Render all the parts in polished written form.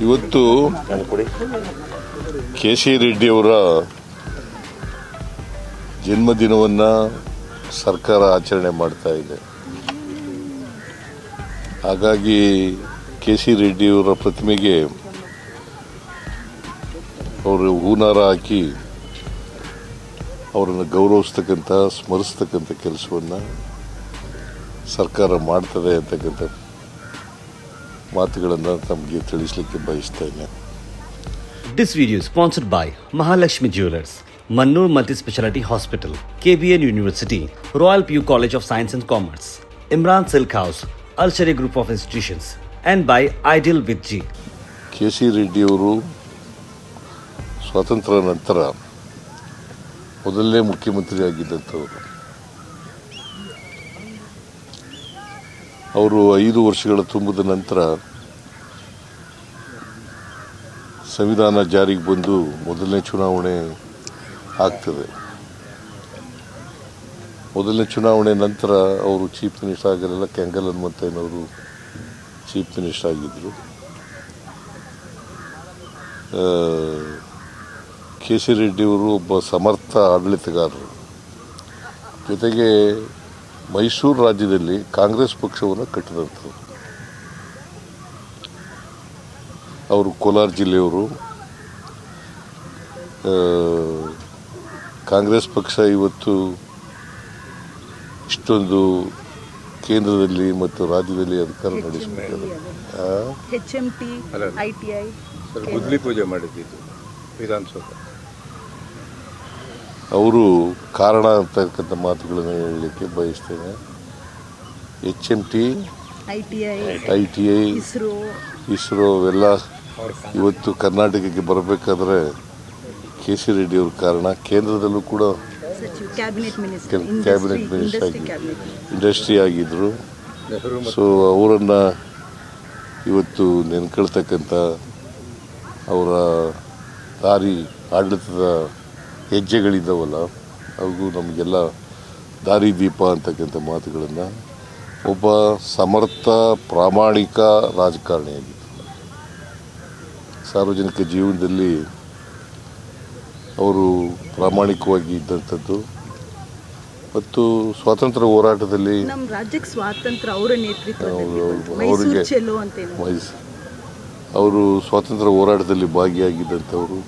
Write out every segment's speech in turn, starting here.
ಇವತ್ತು ಕೆ.ಸಿ. ರೆಡ್ಡಿಯವರ ಜನ್ಮದಿನವನ್ನು ಸರ್ಕಾರ ಆಚರಣೆ ಮಾಡ್ತಾ ಇದೆ. ಹಾಗಾಗಿ ಕೆ.ಸಿ. ರೆಡ್ಡಿಯವರ ಪ್ರತಿಮೆಗೆ ಅವರು ಹೂನಾರ ಹಾಕಿ ಅವರನ್ನು ಗೌರವಿಸ್ತಕ್ಕಂಥ ಸ್ಮರಿಸ್ತಕ್ಕಂಥ ಕೆಲಸವನ್ನು ಸರ್ಕಾರ ಮಾಡ್ತದೆ ಅಂತಕ್ಕಂಥ ಮಾತುಗಳನ್ನು ತಮಗೆ ತಿಳಿಸಲಿಕ್ಕೆ ಬಯಸ್ತೇನೆ. This video is sponsored by Mahalakshmi Jewelers, Mannur Multi-Speciality Hospital, KBN University, Royal PU College of Science and Commerce, Imran Silk House, Al-Sharia Group of Institutions, and by Ideal with G. K C. ರೆಡ್ಡಿಯವರು ಸ್ವಾತಂತ್ರ್ಯ ನಂತರ ಮೊದಲನೇ ಮುಖ್ಯಮಂತ್ರಿ ಆಗಿದ್ದಂಥವರು. ಅವರು 5 ವರ್ಷಗಳ ತುಂಬಿದ ನಂತರ ಸಂವಿಧಾನ ಜಾರಿಗೆ ಬಂದು ಮೊದಲನೇ ಚುನಾವಣೆ ಆಗ್ತದೆ. ಮೊದಲನೇ ಚುನಾವಣೆ ನಂತರ ಅವರು ಚೀಫ್ ಮಿನಿಸ್ಟರ್ ಆಗಿರಲಿಲ್ಲ. ಕೆಂಗಲ್ ಹನುಮಂತಯ್ಯನವರು ಚೀಫ್ ಮಿನಿಸ್ಟರ್ ಆಗಿದ್ದರು. ಕೆ.ಸಿ. ರೆಡ್ಡಿಯವರು ಒಬ್ಬ ಸಮರ್ಥ ಆಡಳಿತಗಾರರು. ಜೊತೆಗೆ ಮೈಸೂರು ರಾಜ್ಯದಲ್ಲಿ ಕಾಂಗ್ರೆಸ್ ಪಕ್ಷವನ್ನು ಕಟ್ಟಿದಂಥವ್ರು. ಅವರು ಕೋಲಾರ ಜಿಲ್ಲೆಯವರು. ಕಾಂಗ್ರೆಸ್ ಪಕ್ಷ ಇವತ್ತು ಇಷ್ಟೊಂದು ಕೇಂದ್ರದಲ್ಲಿ ಮತ್ತು ರಾಜ್ಯದಲ್ಲಿ ಅಧಿಕಾರ ನಡೆಸಬೇಕಾದ್ರೆ ಗುದ್ಲಿ ಪೂಜೆ ಮಾಡಿದ್ದು ವಿಧಾನಸೌಧ. ಅವರು ಕಾರಣ ಅಂತಕ್ಕಂಥ ಮಾತುಗಳನ್ನು ಹೇಳಲಿಕ್ಕೆ ಬಯಸ್ತೇನೆ. HMT, ITI, ಇಸ್ರೋ ಅವೆಲ್ಲ ಇವತ್ತು ಕರ್ನಾಟಕಕ್ಕೆ ಬರಬೇಕಾದ್ರೆ ಕೆ.ಸಿ. ರೆಡ್ಡಿಯವ್ರ ಕಾರಣ. ಕೇಂದ್ರದಲ್ಲೂ ಕೂಡ ಕ್ಯಾಬಿನೆಟ್ ಮಿನಿಸ್ಟರ್ ಇಂಡಸ್ಟ್ರಿ ಆಗಿದ್ದರು. ಸೊ ಅವರನ್ನು ಇವತ್ತು ನೆನ್ಕೊಳ್ತಕ್ಕಂಥ ಅವರ ದಾರಿ ಆಡಳಿತದ ಹೆಜ್ಜೆಗಳಿದ್ದಾವಲ್ಲ ಅವು ನಮಗೆಲ್ಲ ದಾರಿ ದೀಪ ಅಂತಕ್ಕಂಥ ಮಾತುಗಳನ್ನು. ಒಬ್ಬ ಸಮರ್ಥ ಪ್ರಾಮಾಣಿಕ ರಾಜಕಾರಣಿಯಾಗಿದ್ದರು. ಸಾರ್ವಜನಿಕ ಜೀವನದಲ್ಲಿ ಅವರು ಪ್ರಾಮಾಣಿಕವಾಗಿ ಇದ್ದಂಥದ್ದು ಮತ್ತು ಸ್ವಾತಂತ್ರ್ಯ ಹೋರಾಟದಲ್ಲಿ ಅವರು ಸ್ವಾತಂತ್ರ್ಯ ಹೋರಾಟದಲ್ಲಿ ಭಾಗಿಯಾಗಿದ್ದಂಥವರು.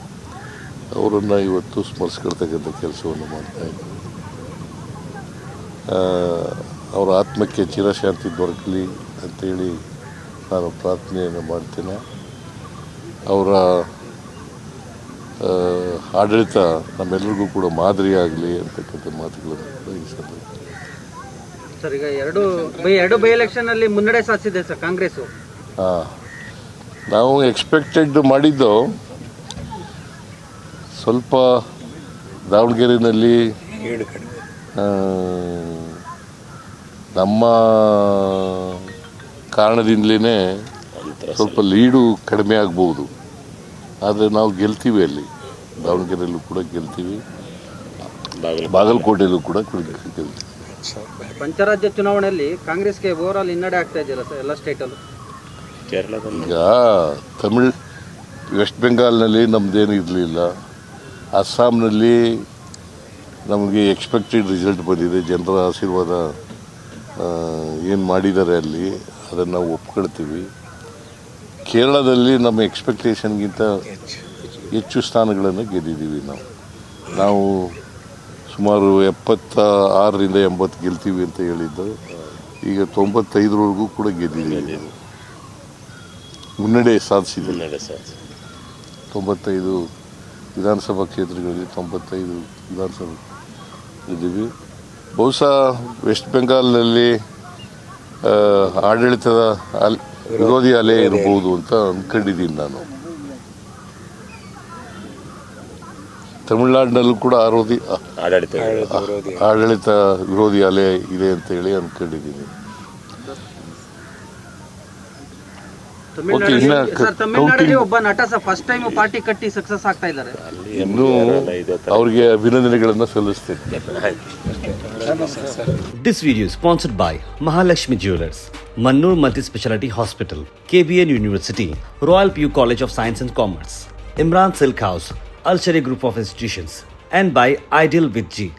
ಅವರನ್ನು ಇವತ್ತು ಸ್ಮರಿಸ್ಕೊಳ್ತಕ್ಕಂಥ ಕೆಲಸವನ್ನು ಮಾಡ್ತಾಯಿದ್ದಾರೆ. ಅವರ ಆತ್ಮಕ್ಕೆ ಚಿರಶಾಂತಿ ದೊರಕಲಿ ಅಂತೇಳಿ ನಾನು ಪ್ರಾರ್ಥನೆಯನ್ನು ಮಾಡ್ತೇನೆ. ಅವರ ಆಡಳಿತ ನಮ್ಮೆಲ್ಲರಿಗೂ ಕೂಡ ಮಾದರಿಯಾಗಲಿ ಅಂತಕ್ಕಂಥ ಮಾತುಗಳನ್ನು ಬಯಸಲು. ಸರ್, ಈಗ ಎರಡು ಬೈ ಎಲೆಕ್ಷನ್ ಅಲ್ಲಿ ಮುನ್ನಡೆ ಸಾಧಿಸಿದೆ ಸರ್ ಕಾಂಗ್ರೆಸ್. ನಾವು ಎಕ್ಸ್ಪೆಕ್ಟೆಡ್ ಮಾಡಿದ್ದು ಸ್ವಲ್ಪ ದಾವಣಗೆರೆಯಲ್ಲಿ ನಮ್ಮ ಕಾರಣದಿಂದಲೇ ಸ್ವಲ್ಪ ಲೀಡು ಕಡಿಮೆ ಆಗ್ಬೋದು. ಆದರೆ ನಾವು ಗೆಲ್ತೀವಿ. ಅಲ್ಲಿ ದಾವಣಗೆರೆಯಲ್ಲೂ ಕೂಡ ಗೆಲ್ತೀವಿ, ಬಾಗಲಕೋಟೆಯಲ್ಲೂ ಕೂಡ ಗೆಲ್ತೀವಿ. ಪಂಚರಾಜ್ಯ ಚುನಾವಣೆಯಲ್ಲಿ ಕಾಂಗ್ರೆಸ್ಗೆ ಓವರಾಲ್ ಹಿನ್ನಡೆ ಆಗ್ತಾ ಇದೆಯಲ್ಲ ಸರ್ ಎಲ್ಲ ಸ್ಟೇಟಲ್ಲೂ. ಈಗ ವೆಸ್ಟ್ ಬೆಂಗಾಲ್ನಲ್ಲಿ ನಮ್ಮದೇನು ಇರಲಿಲ್ಲ. ಅಸ್ಸಾಂನಲ್ಲಿ ನಮಗೆ ಎಕ್ಸ್ಪೆಕ್ಟೆಡ್ ರಿಸಲ್ಟ್ ಬಂದಿದೆ. ಜನರ ಆಶೀರ್ವಾದ ಏನು ಮಾಡಿದ್ದಾರೆ ಅಲ್ಲಿ ಅದನ್ನು ನಾವು ಒಪ್ಕೊಳ್ತೀವಿ. ಕೇರಳದಲ್ಲಿ ನಮ್ಮ ಎಕ್ಸ್ಪೆಕ್ಟೇಷನ್ಗಿಂತ ಹೆಚ್ಚು ಸ್ಥಾನಗಳನ್ನು ಗೆದ್ದಿದ್ದೀವಿ. ನಾವು ಸುಮಾರು 76ರಿಂದ 80 ಗೆಲ್ತೀವಿ ಅಂತ ಹೇಳಿದ್ದು. ಈಗ 95ರವರೆಗೂ ಕೂಡ ಗೆದ್ದಿದ್ದೀವಿ. ಮುನ್ನಡೆ ಸಾಧಿಸಿದೆ. 95 ವಿಧಾನಸಭಾ ಕ್ಷೇತ್ರಗಳಲ್ಲಿ 95 ವಿಧಾನಸಭೆ ಇದ್ದೀವಿ. ಬಹುಶಃ ವೆಸ್ಟ್ ಬೆಂಗಾಲ್ನಲ್ಲಿ ಆಡಳಿತದ ವಿರೋಧಿ ಅಲೆ ಇರಬಹುದು ಅಂತ ಅಂದ್ಕೊಂಡಿದ್ದೀನಿ ನಾನು. ತಮಿಳುನಾಡಿನಲ್ಲೂ ಕೂಡ ಆಡಳಿತ ವಿರೋಧಿ ಅಲೆ ಇದೆ ಅಂತ ಹೇಳಿ ಅಂದ್ಕೊಂಡಿದ್ದೀನಿ. ತಮಿಳುನಾಡಲ್ಲಿ ಒಬ್ಬ ನಟ ಫಸ್ಟ್ ಟೈಮ್ ಪಾರ್ಟಿ ಕಟ್ಟಿ ಸಕ್ಸಸ್ ಆಗ್ತಾ ಇದ್ದಾರೆ. ಇನ್ನೂ ಅವ್ರಿಗೆ ಅಭಿನಂದನೆಗಳನ್ನು ಸಲ್ಲಿಸ್ತೇನೆ. This video is sponsored by Mahalakshmi Jewelers, Mannur Multi-Speciality Hospital, KBN University, Royal PU College of Science and Commerce, Imran Silk House, Al Sharia Group of Institutions, and by Ideal with G.